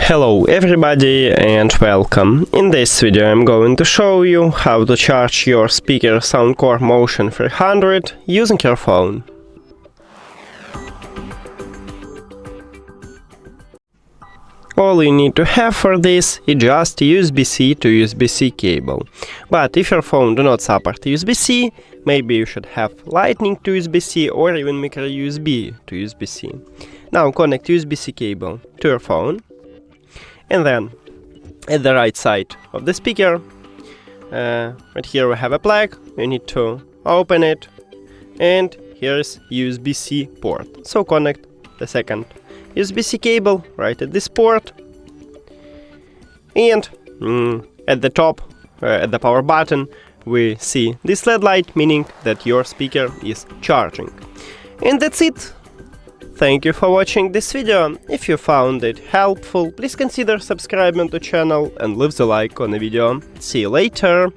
Hello everybody and welcome. In this video I'm going to show you how to charge your speaker SOUNDCORE Motion 300 using your phone. All you need to have for this is just USB-C to USB-C cable. But if your phone do not support USB-C, maybe you should have Lightning to USB-C or even micro USB to USB-C. Now connect USB-C cable to your phone. And then, at the right side of the speaker, right here we have a plug, you need to open it, and here's USB-C port. So connect the second USB-C cable right at this port, and at the top, at the power button, we see this LED light, meaning that your speaker is charging. And that's it! Thank you for watching this video. If you found it helpful, please consider subscribing to the channel and leave the like on the video. See you later!